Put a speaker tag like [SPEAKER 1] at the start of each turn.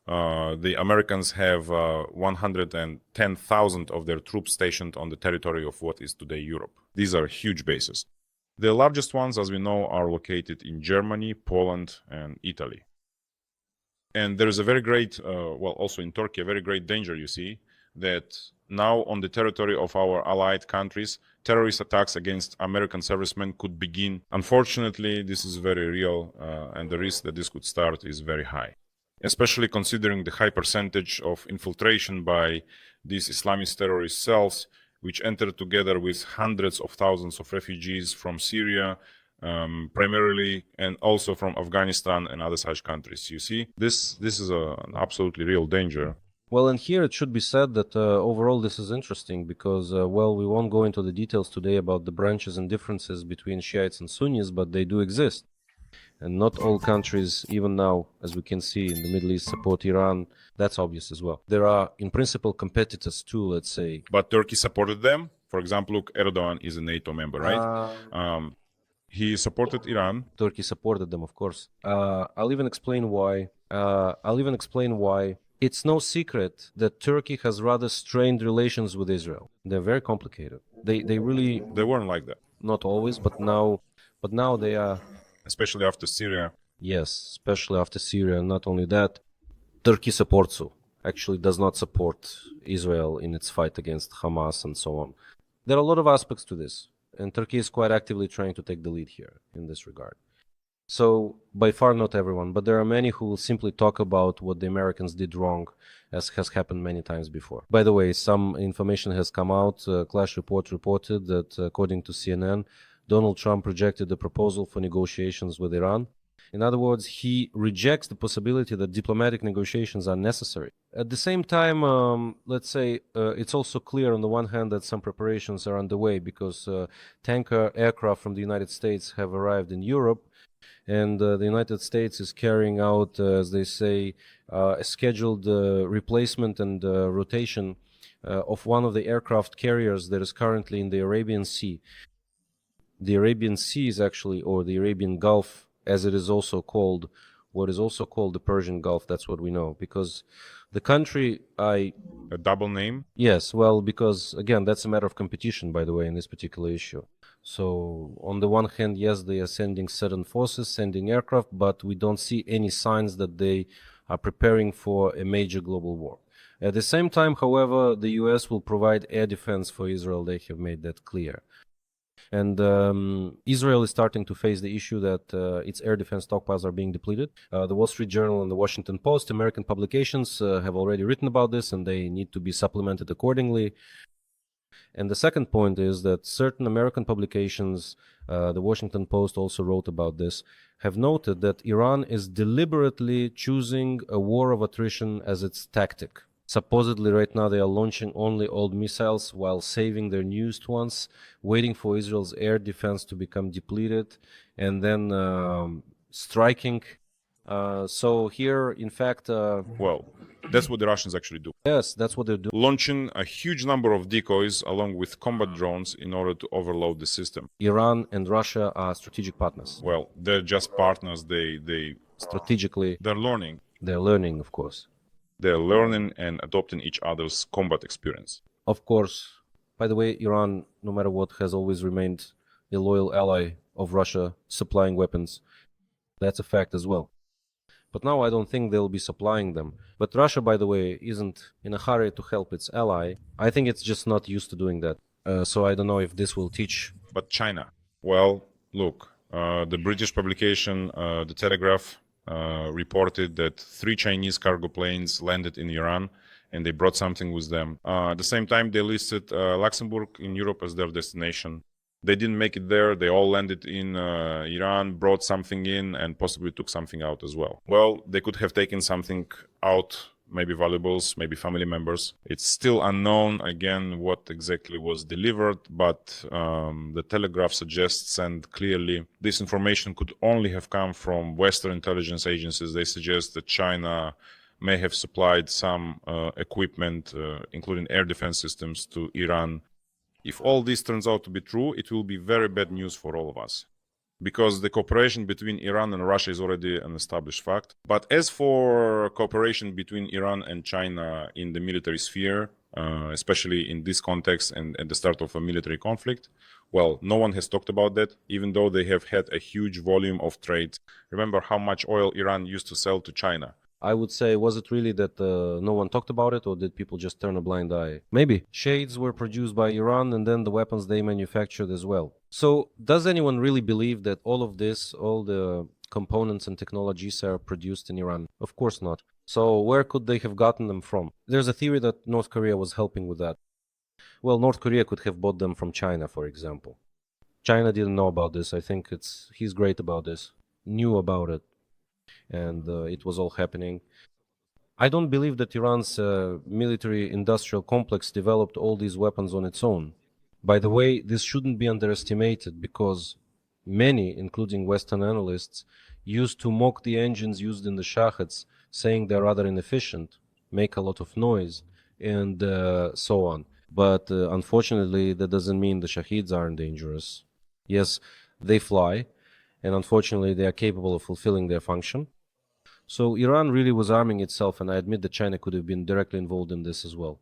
[SPEAKER 1] The Americans have 110,000 of their troops stationed on the territory of what is today Europe. These are huge bases. The largest ones, as we know, are located in Germany, Poland, and Italy. And there is a very great, also in Turkey, a very great danger, you see, that now on the territory of our allied countries, terrorist attacks against American servicemen could begin. Unfortunately, this is very real, and the risk that this could start is very high, especially considering the high percentage of infiltration by these Islamist terrorist cells, which enter together with hundreds of thousands of refugees from Syria, primarily, and also from Afghanistan and other such countries. You see, this is an absolutely real danger.
[SPEAKER 2] Well, and here it should be said that overall this is interesting because, we won't go into the details today about the branches and differences between Shiites and Sunnis, but they do exist. And not all countries, even now, as we can see in the Middle East, support Iran. That's obvious as well. There are, in principle, competitors too, let's say.
[SPEAKER 1] But Turkey supported them. For example, look, Erdogan is a NATO member, right? He supported Iran.
[SPEAKER 2] Turkey supported them, of course. I'll even explain why. It's no secret that Turkey has rather strained relations with Israel. They're very complicated. They
[SPEAKER 1] weren't like that.
[SPEAKER 2] Not always, but now they are.
[SPEAKER 1] Especially after Syria.
[SPEAKER 2] Yes, especially after Syria. And not only that, Turkey supports you. Actually does not support Israel in its fight against Hamas and so on. There are a lot of aspects to this, and Turkey is quite actively trying to take the lead here in this regard. So, by far not everyone, but there are many who will simply talk about what the Americans did wrong, as has happened many times before. By the way, some information has come out. Clash Report reported that, according to CNN, Donald Trump rejected the proposal for negotiations with Iran. In other words, he rejects the possibility that diplomatic negotiations are necessary. At the same time, let's say it's also clear on the one hand that some preparations are underway because tanker aircraft from the United States have arrived in Europe, and the United States is carrying out, as they say, a scheduled replacement and rotation of one of the aircraft carriers that is currently in the Arabian Sea. The Arabian Sea is actually, or the Arabian Gulf, as it is also called, what is also called the Persian Gulf. That's what we know, because the country a
[SPEAKER 1] double name?
[SPEAKER 2] Yes, well, because again, that's a matter of competition, by the way, in this particular issue. So on the one hand, yes, they are sending certain forces, sending aircraft, but we don't see any signs that they are preparing for a major global war. At the same time, however, the US will provide air defense for Israel. They have made that clear. And Israel is starting to face the issue that its air defense stockpiles are being depleted. The Wall Street Journal and the Washington Post, American publications, have already written about this, and they need to be supplemented accordingly. And the second point is that certain American publications, the Washington Post also wrote about this, have noted that Iran is deliberately choosing a war of attrition as its tactic. Supposedly right now they are launching only old missiles while saving their newest ones, waiting for Israel's air defense to become depleted, and then striking. So here, in fact...
[SPEAKER 1] well, that's what the Russians actually do.
[SPEAKER 2] Yes, that's what they do.
[SPEAKER 1] Launching a huge number of decoys along with combat drones in order to overload the system.
[SPEAKER 2] Iran and Russia are strategic partners.
[SPEAKER 1] Well, they're just partners. They
[SPEAKER 2] strategically...
[SPEAKER 1] They're learning.
[SPEAKER 2] They're learning, of course.
[SPEAKER 1] They're learning and adopting each other's combat experience.
[SPEAKER 2] Of course. By the way, Iran, no matter what, has always remained a loyal ally of Russia, supplying weapons. That's a fact as well. But now I don't think they'll be supplying them. But Russia, by the way, isn't in a hurry to help its ally. I think it's just not used to doing that. So I don't know if this will teach.
[SPEAKER 1] But China? Well, look, the British publication, The Telegraph, reported that 3 Chinese cargo planes landed in Iran and they brought something with them. At the same time, they listed Luxembourg in Europe as their destination. They didn't make it there. They all landed in Iran, brought something in, and possibly took something out as well. Well, they could have taken something out, maybe valuables, maybe family members. It's still unknown, again, what exactly was delivered, but the Telegraph suggests, and clearly this information could only have come from Western intelligence agencies. They suggest that China may have supplied some equipment, including air defense systems, to Iran. If all this turns out to be true, it will be very bad news for all of us. because the cooperation between Iran and Russia is already an established fact. But as for cooperation between Iran and China in the military sphere, especially in this context and at the start of a military conflict, well, no one has talked about that, even though they have had a huge volume of trade. Remember how much oil Iran used to sell to China.
[SPEAKER 2] I would say, was it really that no one talked about it, or did people just turn a blind eye? Maybe. Shades were produced by Iran and then the weapons they manufactured as well. So, does anyone really believe that all of this, all the components and technologies are produced in Iran? Of course not. So, where could they have gotten them from? There's a theory that North Korea was helping with that. Well, North Korea could have bought them from China, for example. China didn't know about this. I think he's great about this. Knew about it. And it was all happening. I don't believe that Iran's military industrial complex developed all these weapons on its own. By the way, this shouldn't be underestimated because many, including Western analysts, used to mock the engines used in the Shaheds, saying they're rather inefficient, make a lot of noise, and so on. But unfortunately, that doesn't mean the Shahids aren't dangerous. Yes, they fly, and unfortunately, they are capable of fulfilling their function. So Iran really was arming itself, and I admit that China could have been directly involved in this as well.